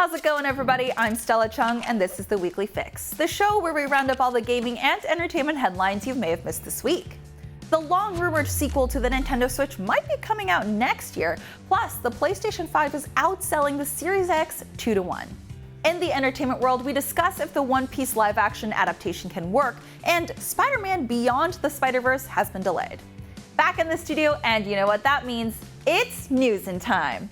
How's it going, everybody? I'm Stella Chung, and this is the Weekly Fix, the show where we round up all the gaming and entertainment headlines you may have missed this week. The long-rumored sequel to the Nintendo Switch might be coming out next year, plus the PlayStation 5 is outselling the Series X 2-1. In the entertainment world, we discuss if the One Piece live-action adaptation can work, and Spider-Man Beyond the Spider-Verse has been delayed. Back in the studio, and you know what that means, it's news in time.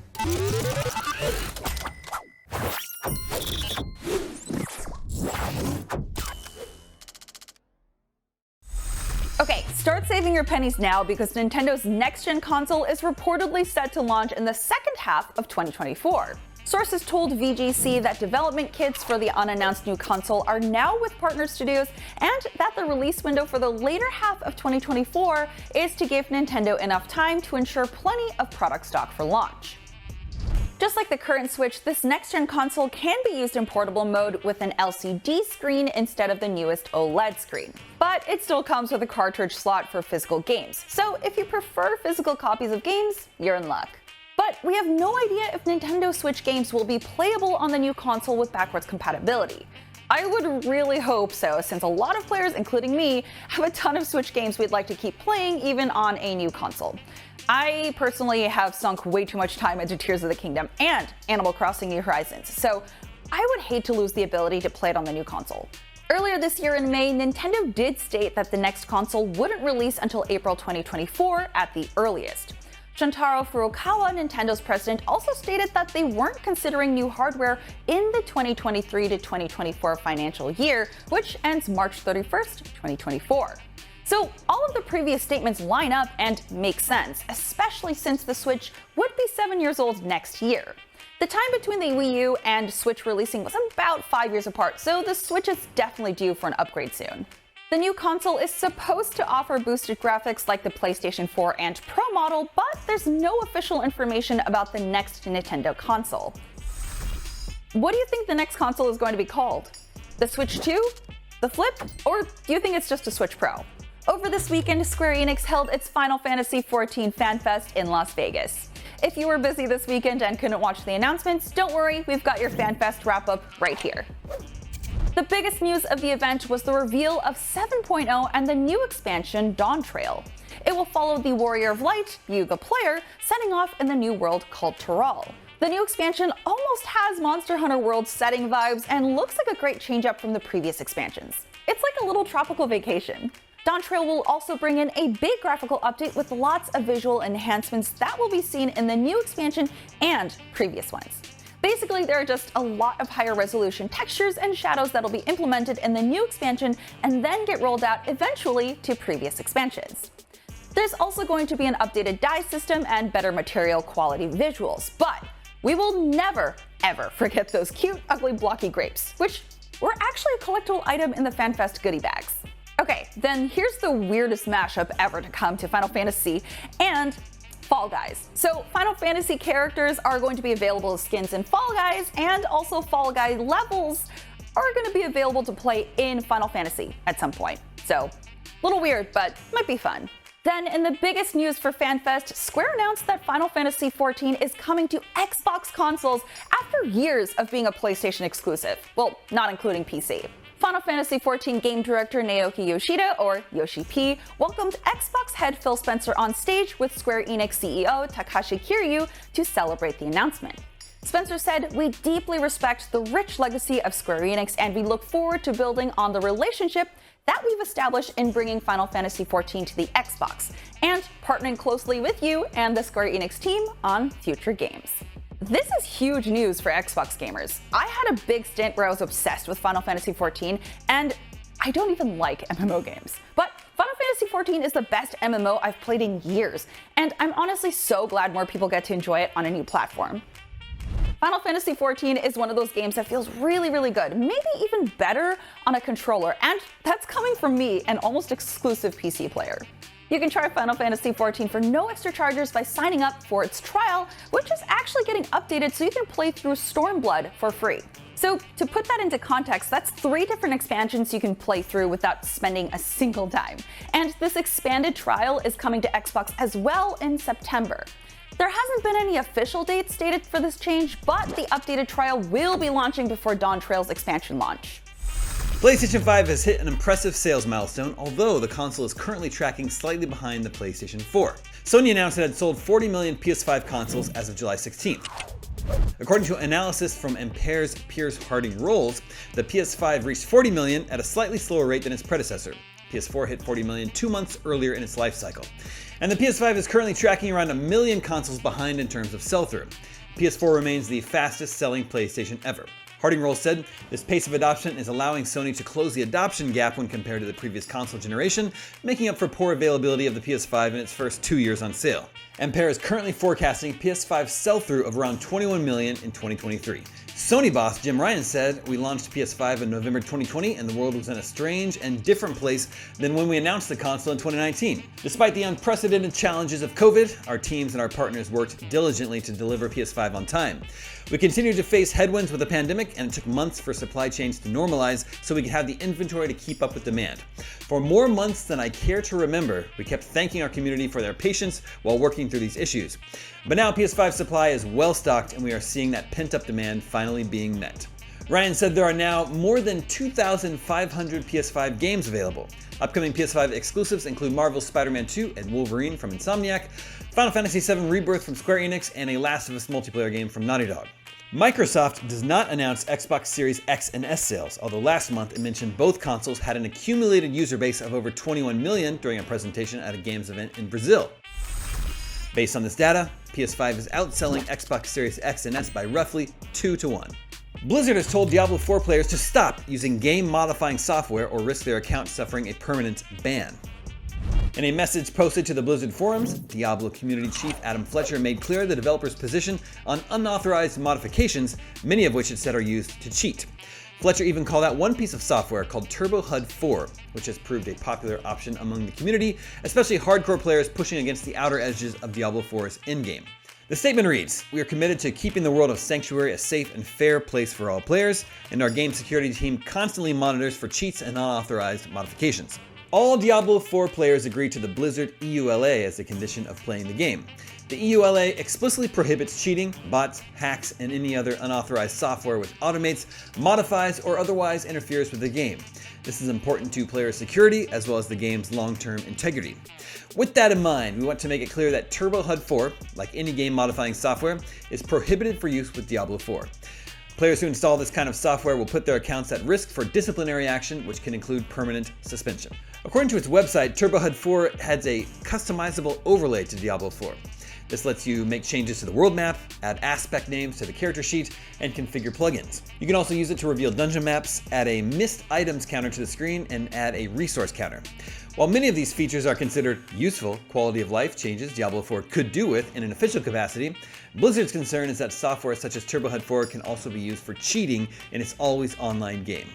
Okay, start saving your pennies now because Nintendo's next-gen console is reportedly set to launch in the second half of 2024. Sources told VGC that development kits for the unannounced new console are now with partner studios and that the release window for the later half of 2024 is to give Nintendo enough time to ensure plenty of product stock for launch. Just like the current Switch, this next-gen console can be used in portable mode with an LCD screen instead of the newest OLED screen. But it still comes with a cartridge slot for physical games, so if you prefer physical copies of games, you're in luck. But we have no idea if Nintendo Switch games will be playable on the new console with backwards compatibility. I would really hope so, since a lot of players, including me, have a ton of Switch games we'd like to keep playing even on a new console. I personally have sunk way too much time into Tears of the Kingdom and Animal Crossing New Horizons, so I would hate to lose the ability to play it on the new console. Earlier this year in May, Nintendo did state that the next console wouldn't release until April 2024 at the earliest. Shuntaro Furukawa, Nintendo's president, also stated that they weren't considering new hardware in the 2023 to 2024 financial year, which ends March 31st, 2024. So all of the previous statements line up and make sense, especially since the Switch would be 7 years old next year. The time between the Wii U and Switch releasing was about 5 years apart, so the Switch is definitely due for an upgrade soon. The new console is supposed to offer boosted graphics like the PlayStation 4 and Pro model, but there's no official information about the next Nintendo console. What do you think the next console is going to be called? The Switch 2? The Flip? Or do you think it's just a Switch Pro? Over this weekend, Square Enix held its Final Fantasy XIV Fan Fest in Las Vegas. If you were busy this weekend and couldn't watch the announcements, don't worry, we've got your Fan Fest wrap-up right here. The biggest news of the event was the reveal of 7.0 and the new expansion, Dawn Trail. It will follow the Warrior of Light, you the player, setting off in the new world called Tural. The new expansion almost has Monster Hunter World setting vibes and looks like a great change-up from the previous expansions. It's like a little tropical vacation. Dawn Trail will also bring in a big graphical update with lots of visual enhancements that will be seen in the new expansion and previous ones. Basically, there are just a lot of higher resolution textures and shadows that will be implemented in the new expansion and then get rolled out eventually to previous expansions. There's also going to be an updated dye system and better material quality visuals, but we will never, ever forget those cute, ugly, blocky grapes, which were actually a collectible item in the FanFest goodie bags. Okay, then here's the weirdest mashup ever to come to Final Fantasy and Fall Guys. So Final Fantasy characters are going to be available as skins in Fall Guys, and also Fall Guy levels are going to be available to play in Final Fantasy at some point. So, a little weird, but might be fun. Then, in the biggest news for FanFest, Square announced that Final Fantasy XIV is coming to Xbox consoles after years of being a PlayStation exclusive. Well, not including PC. Final Fantasy XIV game director Naoki Yoshida, or Yoshi P, welcomed Xbox head Phil Spencer on stage with Square Enix CEO Takashi Kiryu to celebrate the announcement. Spencer said, "We deeply respect the rich legacy of Square Enix and we look forward to building on the relationship that we've established in bringing Final Fantasy XIV to the Xbox, and partnering closely with you and the Square Enix team on future games." This is huge news for Xbox gamers. I had a big stint where I was obsessed with Final Fantasy XIV, and I don't even like MMO games. But Final Fantasy XIV is the best MMO I've played in years, and I'm honestly so glad more people get to enjoy it on a new platform. Final Fantasy XIV is one of those games that feels really, really good, maybe even better on a controller, and that's coming from me, an almost exclusive PC player. You can try Final Fantasy XIV for no extra charges by signing up for its trial, which is actually getting updated so you can play through Stormblood for free. So to put that into context, that's 3 different expansions you can play through without spending a single dime. And this expanded trial is coming to Xbox as well in September. There hasn't been any official date stated for this change, but the updated trial will be launching before Dawn Trail's expansion launch. PlayStation 5 has hit an impressive sales milestone, although the console is currently tracking slightly behind the PlayStation 4. Sony announced it had sold 40 million PS5 consoles as of July 16th. According to analysis from Ampere's Piers Harding Rolls, the PS5 reached 40 million at a slightly slower rate than its predecessor. PS4 hit 40 million 2 months earlier in its life cycle. And the PS5 is currently tracking around 1 million consoles behind in terms of sell-through. PS4 remains the fastest selling PlayStation ever. Harding Rolls said, this pace of adoption is allowing Sony to close the adoption gap when compared to the previous console generation, making up for poor availability of the PS5 in its first 2 years on sale. Ampere is currently forecasting PS5 sell-through of around 21 million in 2023. Sony boss Jim Ryan said, "We launched PS5 in November 2020 and the world was in a strange and different place than when we announced the console in 2019. Despite the unprecedented challenges of COVID, our teams and our partners worked diligently to deliver PS5 on time. We continued to face headwinds with the pandemic and it took months for supply chains to normalize so we could have the inventory to keep up with demand. For more months than I care to remember, we kept thanking our community for their patience while working through these issues. But now PS5 supply is well stocked and we are seeing that pent-up demand finally being met." Ryan said there are now more than 2,500 PS5 games available. Upcoming PS5 exclusives include Marvel's Spider-Man 2 and Wolverine from Insomniac, Final Fantasy VII Rebirth from Square Enix, and a Last of Us multiplayer game from Naughty Dog. Microsoft does not announce Xbox Series X and S sales, although last month it mentioned both consoles had an accumulated user base of over 21 million during a presentation at a games event in Brazil. Based on this data, PS5 is outselling Xbox Series X and S by roughly 2-1. Blizzard has told Diablo 4 players to stop using game-modifying software or risk their account suffering a permanent ban. In a message posted to the Blizzard forums, Diablo community chief Adam Fletcher made clear the developer's position on unauthorized modifications, many of which it said are used to cheat. Fletcher even called out one piece of software called Turbo HUD 4, which has proved a popular option among the community, especially hardcore players pushing against the outer edges of Diablo 4's endgame. The statement reads, "We are committed to keeping the world of Sanctuary a safe and fair place for all players, and our game security team constantly monitors for cheats and unauthorized modifications." All Diablo 4 players agreed to the Blizzard EULA as a condition of playing the game. The EULA explicitly prohibits cheating, bots, hacks, and any other unauthorized software which automates, modifies, or otherwise interferes with the game. This is important to player security as well as the game's long-term integrity. With that in mind, we want to make it clear that Turbo HUD 4, like any game-modifying software, is prohibited for use with Diablo 4. Players who install this kind of software will put their accounts at risk for disciplinary action, which can include permanent suspension. According to its website, Turbo HUD 4 adds a customizable overlay to Diablo 4. This lets you make changes to the world map, add aspect names to the character sheet, and configure plugins. You can also use it to reveal dungeon maps, add a missed items counter to the screen, and add a resource counter. While many of these features are considered useful quality of life changes Diablo 4 could do with in an official capacity, Blizzard's concern is that software such as Turbo HUD 4 can also be used for cheating in its always online game.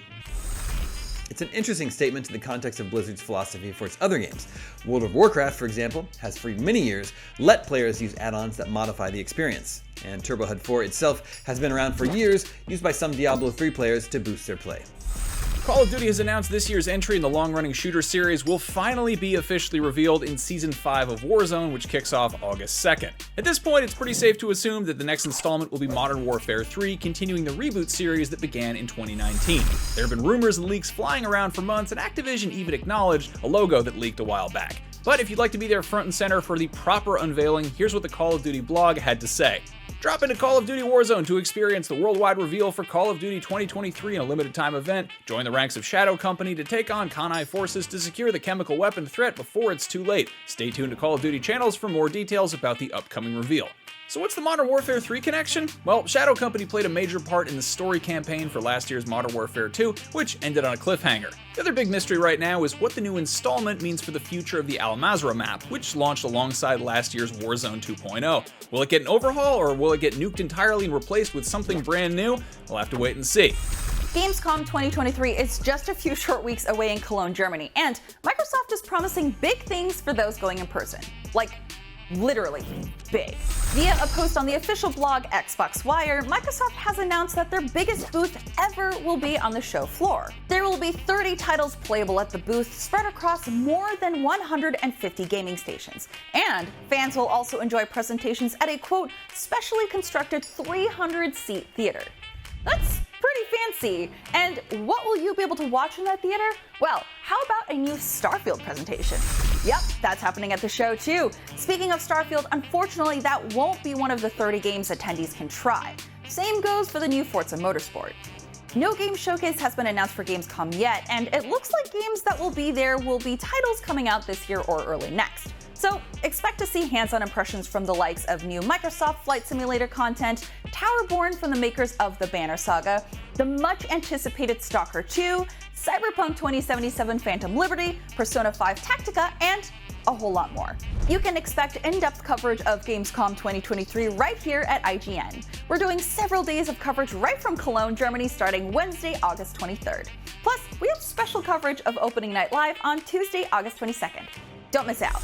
It's an interesting statement in the context of Blizzard's philosophy for its other games. World of Warcraft, for example, has for many years let players use add-ons that modify the experience. And Turbo HUD 4 itself has been around for years, used by some Diablo 3 players to boost their play. Call of Duty has announced this year's entry in the long-running shooter series will finally be officially revealed in Season 5 of Warzone, which kicks off August 2nd. At this point, it's pretty safe to assume that the next installment will be Modern Warfare 3, continuing the reboot series that began in 2019. There have been rumors and leaks flying around for months, and Activision even acknowledged a logo that leaked a while back. But if you'd like to be there front and center for the proper unveiling, here's what the Call of Duty blog had to say. Drop into Call of Duty Warzone to experience the worldwide reveal for Call of Duty 2023 in a limited time event. Join the ranks of Shadow Company to take on Kanai forces to secure the chemical weapon threat before it's too late. Stay tuned to Call of Duty channels for more details about the upcoming reveal. So what's the Modern Warfare 3 connection? Well, Shadow Company played a major part in the story campaign for last year's Modern Warfare 2, which ended on a cliffhanger. The other big mystery right now is what the new installment means for the future of the Al Mazrah map, which launched alongside last year's Warzone 2.0. Will it get an overhaul, or will it get nuked entirely and replaced with something brand new? We'll have to wait and see. Gamescom 2023 is just a few short weeks away in Cologne, Germany, and Microsoft is promising big things for those going in person. Like literally big. Via a post on the official blog Xbox Wire, Microsoft has announced that their biggest booth ever will be on the show floor. There will be 30 titles playable at the booth, spread across more than 150 gaming stations. And fans will also enjoy presentations at a, quote, specially constructed 300-seat theater. That's pretty fancy. And what will you be able to watch in that theater? Well, how about a new Starfield presentation? Yep, that's happening at the show too. Speaking of Starfield, unfortunately that won't be one of the 30 games attendees can try. Same goes for the new Forza Motorsport. No game showcase has been announced for Gamescom yet, and it looks like games that will be there will be titles coming out this year or early next. So expect to see hands-on impressions from the likes of new Microsoft Flight Simulator content, Towerborn from the makers of the Banner Saga, the much-anticipated Stalker 2, Cyberpunk 2077 Phantom Liberty, Persona 5 Tactica, and a whole lot more. You can expect in-depth coverage of Gamescom 2023 right here at IGN. We're doing several days of coverage right from Cologne, Germany, starting Wednesday, August 23rd. Plus, we have special coverage of Opening Night Live on Tuesday, August 22nd. Don't miss out.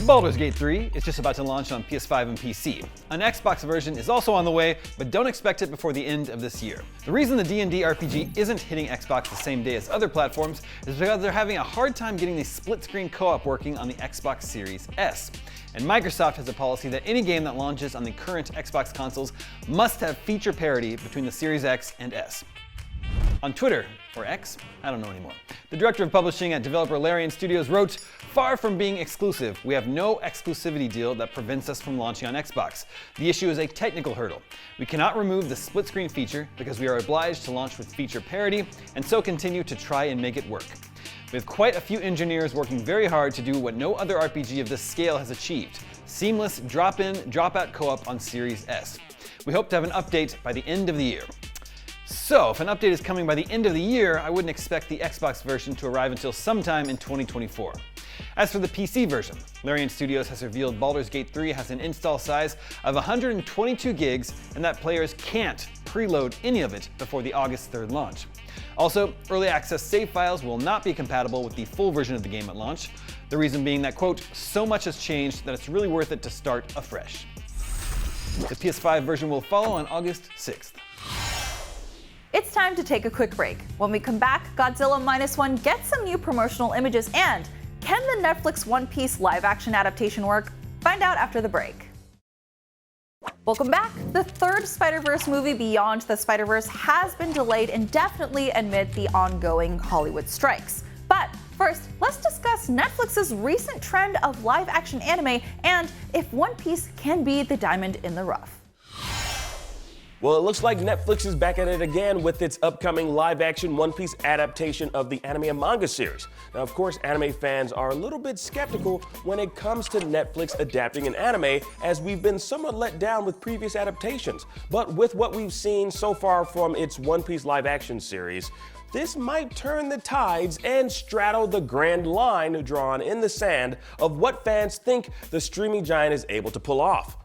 Baldur's Gate 3 is just about to launch on PS5 and PC. An Xbox version is also on the way, but don't expect it before the end of this year. The reason the D&D RPG isn't hitting Xbox the same day as other platforms is because they're having a hard time getting the split-screen co-op working on the Xbox Series S. And Microsoft has a policy that any game that launches on the current Xbox consoles must have feature parity between the Series X and S. On Twitter, or X, I don't know anymore, the director of publishing at developer Larian Studios wrote, "Far from being exclusive, we have no exclusivity deal that prevents us from launching on Xbox. The issue is a technical hurdle. We cannot remove the split screen feature because we are obliged to launch with feature parity and so continue to try and make it work. We have quite a few engineers working very hard to do what no other RPG of this scale has achieved, seamless drop-in, drop-out co-op on Series S. We hope to have an update by the end of the year." So, if an update is coming by the end of the year, I wouldn't expect the Xbox version to arrive until sometime in 2024. As for the PC version, Larian Studios has revealed Baldur's Gate 3 has an install size of 122 gigs and that players can't preload any of it before the August 3rd launch. Also, early access save files will not be compatible with the full version of the game at launch, the reason being that, quote, so much has changed that it's really worth it to start afresh. The PS5 version will follow on August 6th. It's time to take a quick break. When we come back, Godzilla -1 gets some new promotional images, and can the Netflix One Piece live-action adaptation work? Find out after the break. Welcome back. The third Spider-Verse movie, Beyond the Spider-Verse, has been delayed indefinitely amid the ongoing Hollywood strikes. But first, let's discuss Netflix's recent trend of live-action anime and if One Piece can be the diamond in the rough. Well, it looks like Netflix is back at it again with its upcoming live-action One Piece adaptation of the anime and manga series. Now, of course, anime fans are a little bit skeptical when it comes to Netflix adapting an anime, as we've been somewhat let down with previous adaptations. But with what we've seen so far from its One Piece live-action series, this might turn the tides and straddle the grand line drawn in the sand of what fans think the streaming giant is able to pull off.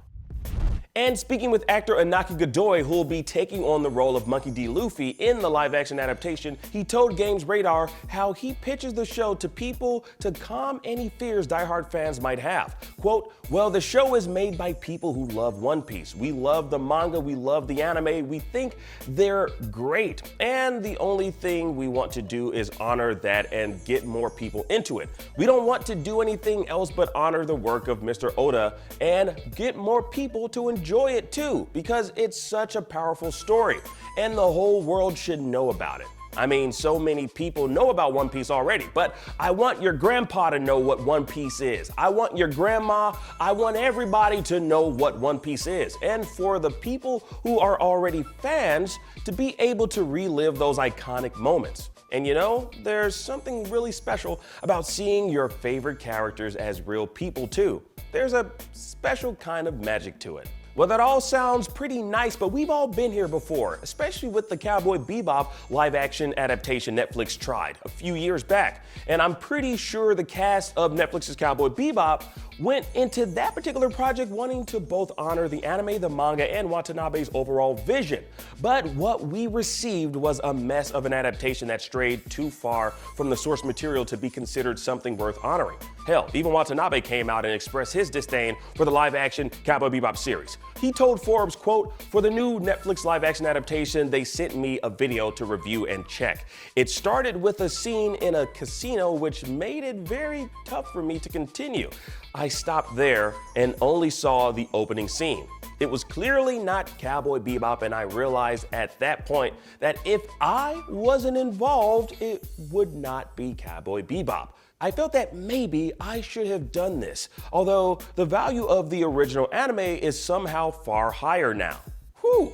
And speaking with actor Inaki Godoy, who will be taking on the role of Monkey D. Luffy in the live-action adaptation, he told Games Radar how he pitches the show to people to calm any fears diehard fans might have. Quote, "Well, the show is made by people who love One Piece. We love the manga, we love the anime, we think they're great. And the only thing we want to do is honor that and get more people into it. We don't want to do anything else but honor the work of Mr. Oda and get more people to enjoy it too, because it's such a powerful story and the whole world should know about it. I mean, so many people know about One Piece already, but I want your grandpa to know what One Piece is. I want your grandma, I want everybody to know what One Piece is. And for the people who are already fans to be able to relive those iconic moments. And you know, there's something really special about seeing your favorite characters as real people too. There's a special kind of magic to it. Well, that all sounds pretty nice, but we've all been here before, especially with the Cowboy Bebop live-action adaptation Netflix tried a few years back. And I'm pretty sure the cast of Netflix's Cowboy Bebop went into that particular project wanting to both honor the anime, the manga, and Watanabe's overall vision. But what we received was a mess of an adaptation that strayed too far from the source material to be considered something worth honoring. Hell, even Watanabe came out and expressed his disdain for the live-action Cowboy Bebop series. He told Forbes, quote, "For the new Netflix live-action adaptation, they sent me a video to review and check. It started with a scene in a casino which made it very tough for me to continue. I stopped there and only saw the opening scene. It was clearly not Cowboy Bebop, and I realized at that point that if I wasn't involved, it would not be Cowboy Bebop. I felt that maybe I should have done this, although the value of the original anime is somehow far higher now." Whew.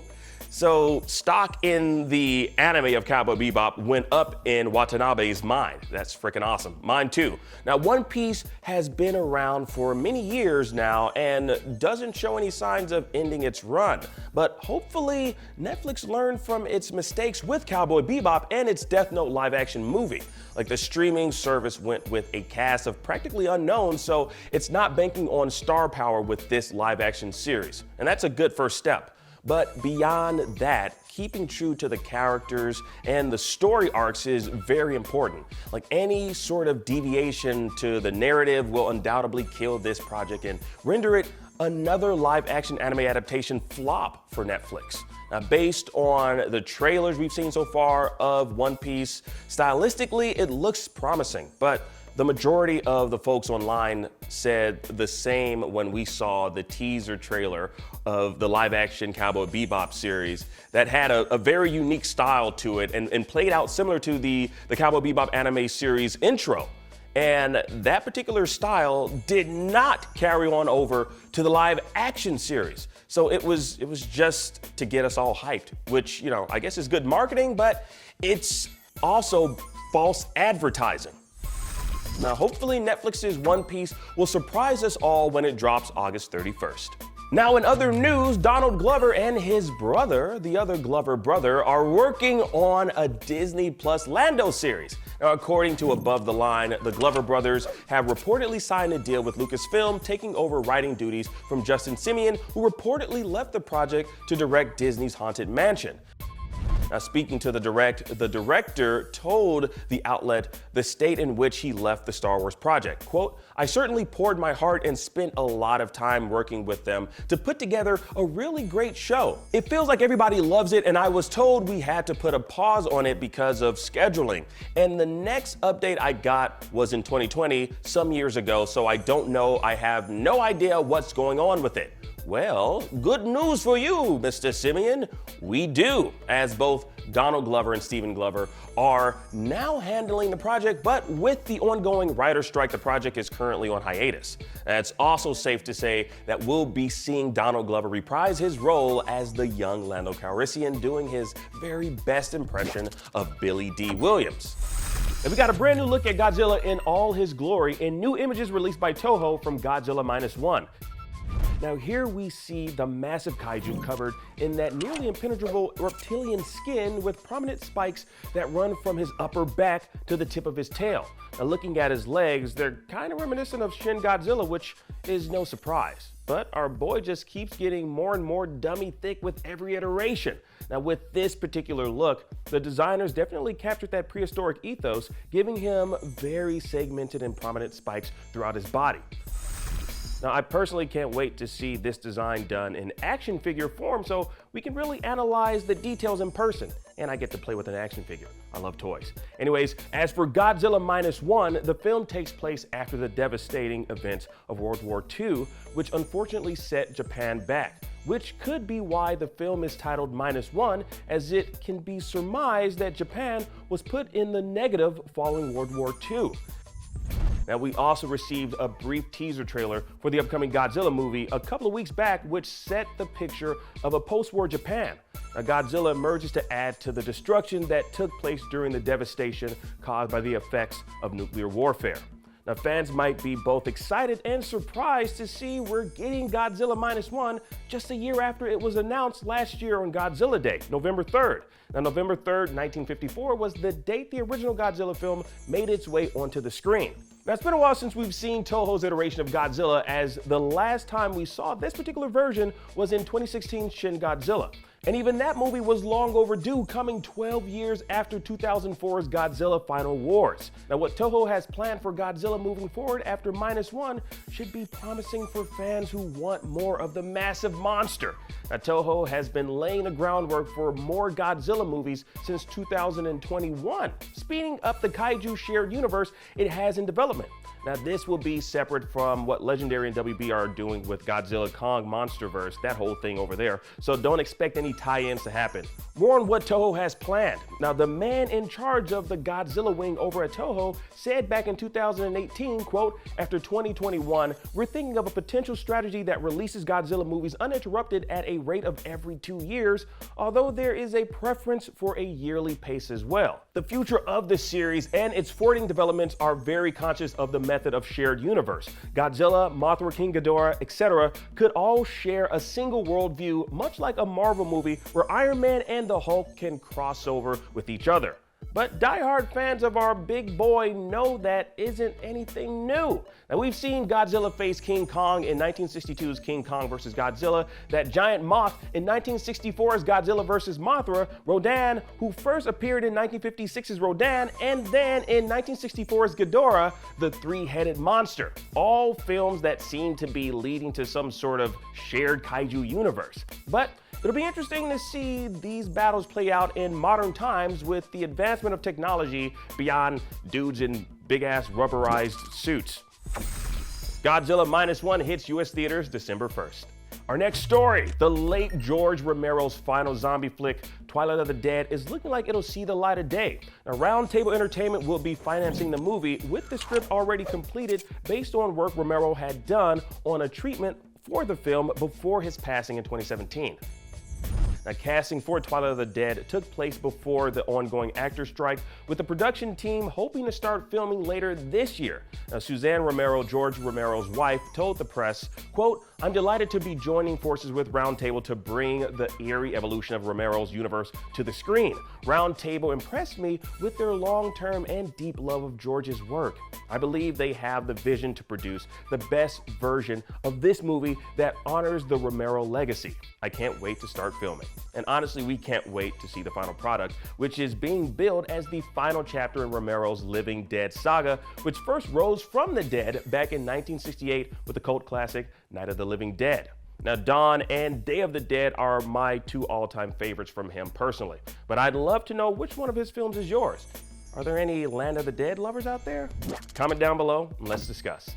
So stock in the anime of Cowboy Bebop went up in Watanabe's mind. That's freaking awesome. Mine too. Now, One Piece has been around for many years now and doesn't show any signs of ending its run. But hopefully Netflix learned from its mistakes with Cowboy Bebop and its Death Note live action movie. Like, the streaming service went with a cast of practically unknowns, so it's not banking on star power with this live action series. And that's a good first step. But beyond that, keeping true to the characters and the story arcs is very important. Like, any sort of deviation to the narrative will undoubtedly kill this project and render it another live action anime adaptation flop for Netflix. Now, based on the trailers we've seen so far of One Piece, stylistically it looks promising, but the majority of the folks online said the same when we saw the teaser trailer of the live-action Cowboy Bebop series that had a very unique style to it and played out similar to the Cowboy Bebop anime series intro. And that particular style did not carry on over to the live-action series. So it was just to get us all hyped, which, you know, I guess is good marketing, but it's also false advertising. Now, hopefully Netflix's One Piece will surprise us all when it drops August 31st. Now, in other news, Donald Glover and his brother, the other Glover brother, are working on a Disney Plus Lando series. Now, according to Above the Line, the Glover brothers have reportedly signed a deal with Lucasfilm, taking over writing duties from Justin Simien, who reportedly left the project to direct Disney's Haunted Mansion. Now, speaking to the director told the outlet the state in which he left the Star Wars project. Quote, "I certainly poured my heart and spent a lot of time working with them to put together a really great show. It feels like everybody loves it, and I was told we had to put a pause on it because of scheduling. And the next update I got was in 2020, some years ago, so I don't know. I have no idea what's going on with it." Well, good news for you, Mr. Simien. We do, as both Donald Glover and Stephen Glover are now handling the project, but with the ongoing writer strike, the project is currently on hiatus. And it's also safe to say that we'll be seeing Donald Glover reprise his role as the young Lando Calrissian, doing his very best impression of Billy D. Williams. And we got a brand new look at Godzilla in all his glory and new images released by Toho from Godzilla -1. Now, here we see the massive kaiju covered in that nearly impenetrable reptilian skin with prominent spikes that run from his upper back to the tip of his tail. Now, looking at his legs, they're kind of reminiscent of Shin Godzilla, which is no surprise. But our boy just keeps getting more and more dummy thick with every iteration. Now, with this particular look, the designers definitely captured that prehistoric ethos, giving him very segmented and prominent spikes throughout his body. Now, I personally can't wait to see this design done in action figure form so we can really analyze the details in person. And I get to play with an action figure. I love toys. Anyways, as for Godzilla -1, the film takes place after the devastating events of World War II, which unfortunately set Japan back, which could be why the film is titled -1, as it can be surmised that Japan was put in the negative following World War II. Now, we also received a brief teaser trailer for the upcoming Godzilla movie a couple of weeks back, which set the picture of a post-war Japan. Now, Godzilla emerges to add to the destruction that took place during the devastation caused by the effects of nuclear warfare. Now, fans might be both excited and surprised to see we're getting Godzilla -1 just a year after it was announced last year on Godzilla Day, November 3rd. Now, November 3rd, 1954 was the date the original Godzilla film made its way onto the screen. Now, it's been a while since we've seen Toho's iteration of Godzilla, as the last time we saw this particular version was in 2016's Shin Godzilla. And even that movie was long overdue, coming 12 years after 2004's Godzilla Final Wars. Now, what Toho has planned for Godzilla moving forward after -1 should be promising for fans who want more of the massive monster. Now, Toho has been laying the groundwork for more Godzilla movies since 2021, speeding up the kaiju shared universe it has in development. Now, this will be separate from what Legendary and WB are doing with Godzilla Kong Monsterverse, that whole thing over there, so don't expect any tie-ins to happen. More on what Toho has planned. Now, the man in charge of the Godzilla wing over at Toho said back in 2018, quote, "After 2021, we're thinking of a potential strategy that releases Godzilla movies uninterrupted at a rate of every 2 years, although there is a preference for a yearly pace as well." The future of the series and its forwarding developments are very conscious of the method of shared universe. Godzilla, Mothra, King Ghidorah, etc. could all share a single worldview, much like a Marvel movie where Iron Man and the Hulk can cross over with each other. But diehard fans of our big boy know that isn't anything new. Now, we've seen Godzilla face King Kong in 1962's King Kong vs. Godzilla, that giant moth in 1964's Godzilla vs. Mothra, Rodan, who first appeared in 1956's Rodan, and then in 1964's Ghidorah, the three-headed monster. All films that seem to be leading to some sort of shared kaiju universe. But it'll be interesting to see these battles play out in modern times with the advancement of technology beyond dudes in big-ass rubberized suits. Godzilla -1 hits US theaters December 1st. Our next story, the late George Romero's final zombie flick, Twilight of the Dead, is looking like it'll see the light of day. Now, Roundtable Entertainment will be financing the movie with the script already completed based on work Romero had done on a treatment for the film before his passing in 2017. Now, casting for Twilight of the Dead took place before the ongoing actor strike, with the production team hoping to start filming later this year. Now, Suzanne Romero, George Romero's wife, told the press, quote, "I'm delighted to be joining forces with Roundtable to bring the eerie evolution of Romero's universe to the screen. Roundtable impressed me with their long-term and deep love of George's work. I believe they have the vision to produce the best version of this movie that honors the Romero legacy. I can't wait to start filming." And honestly, we can't wait to see the final product, which is being billed as the final chapter in Romero's Living Dead saga, which first rose from the dead back in 1968 with the cult classic Night of the Living Dead. Now, Dawn and Day of the Dead are my two all-time favorites from him personally, but I'd love to know which one of his films is yours. Are there any Land of the Dead lovers out there? Comment down below and let's discuss.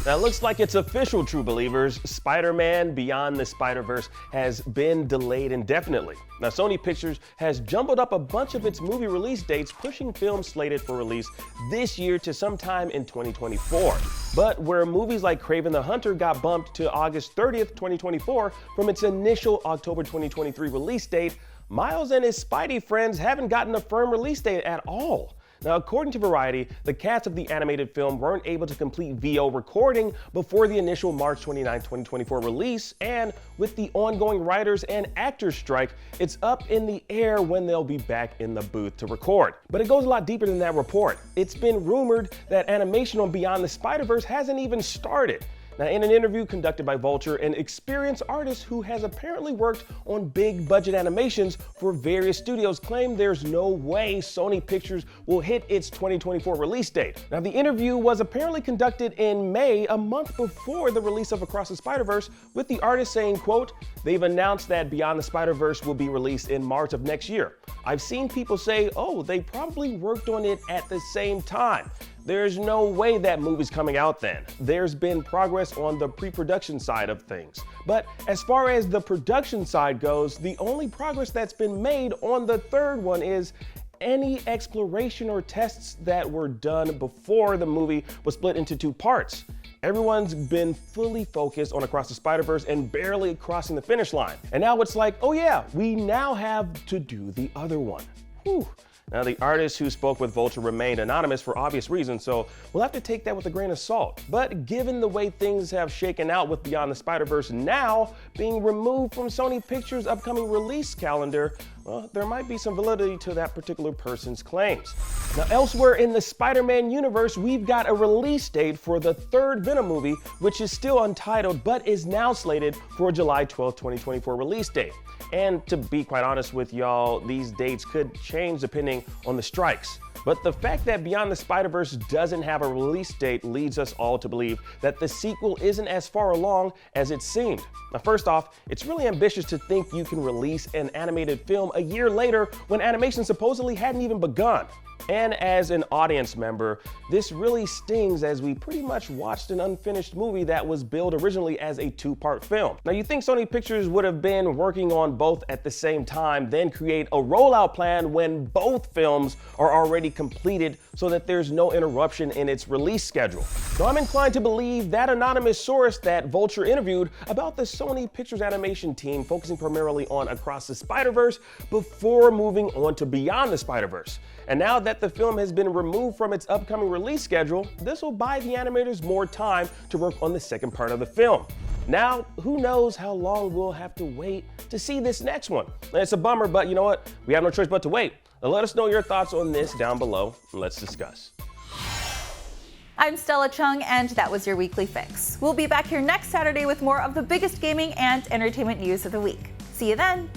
Now, it looks like it's official, true believers. Spider-Man Beyond the Spider-Verse has been delayed indefinitely. Now, Sony Pictures has jumbled up a bunch of its movie release dates, pushing films slated for release this year to sometime in 2024. But where movies like Kraven the Hunter got bumped to August 30th, 2024 from its initial October 2023 release date, Miles and his Spidey friends haven't gotten a firm release date at all. Now, according to Variety, the cast of the animated film weren't able to complete VO recording before the initial March 29, 2024 release, and with the ongoing writers and actors strike, it's up in the air when they'll be back in the booth to record. But it goes a lot deeper than that report. It's been rumored that animation on Beyond the Spider-Verse hasn't even started. Now, in an interview conducted by Vulture, an experienced artist who has apparently worked on big budget animations for various studios claimed there's no way Sony Pictures will hit its 2024 release date. Now, the interview was apparently conducted in May, a month before the release of Across the Spider-Verse, with the artist saying, quote, "They've announced that Beyond the Spider-Verse will be released in March of next year. I've seen people say, oh, they probably worked on it at the same time. There's no way that movie's coming out then. There's been progress on the pre-production side of things. But as far as the production side goes, the only progress that's been made on the third one is any exploration or tests that were done before the movie was split into two parts. Everyone's been fully focused on Across the Spider-Verse and barely crossing the finish line. And now it's like, oh yeah, we now have to do the other one." Whew. Now, the artist who spoke with Vulture remained anonymous for obvious reasons, so we'll have to take that with a grain of salt. But given the way things have shaken out with Beyond the Spider-Verse now being removed from Sony Pictures' upcoming release calendar, well, there might be some validity to that particular person's claims. Now, elsewhere in the Spider-Man universe, we've got a release date for the third Venom movie, which is still untitled, but is now slated for a July 12, 2024 release date. And to be quite honest with y'all, these dates could change depending on the strikes. But the fact that Beyond the Spider-Verse doesn't have a release date leads us all to believe that the sequel isn't as far along as it seemed. Now, first off, it's really ambitious to think you can release an animated film a year later when animation supposedly hadn't even begun. And as an audience member, this really stings as we pretty much watched an unfinished movie that was billed originally as a two-part film. Now, you think Sony Pictures would have been working on both at the same time, then create a rollout plan when both films are already completed so that there's no interruption in its release schedule. So I'm inclined to believe that anonymous source that Vulture interviewed about the Sony Pictures animation team focusing primarily on Across the Spider-Verse before moving on to Beyond the Spider-Verse. And now that the film has been removed from its upcoming release schedule, this will buy the animators more time to work on the second part of the film. Now, who knows how long we'll have to wait to see this next one. It's a bummer, but you know what? We have no choice but to wait. Now let us know your thoughts on this down below, and let's discuss. I'm Stella Chung, and that was your weekly fix. We'll be back here next Saturday with more of the biggest gaming and entertainment news of the week. See you then.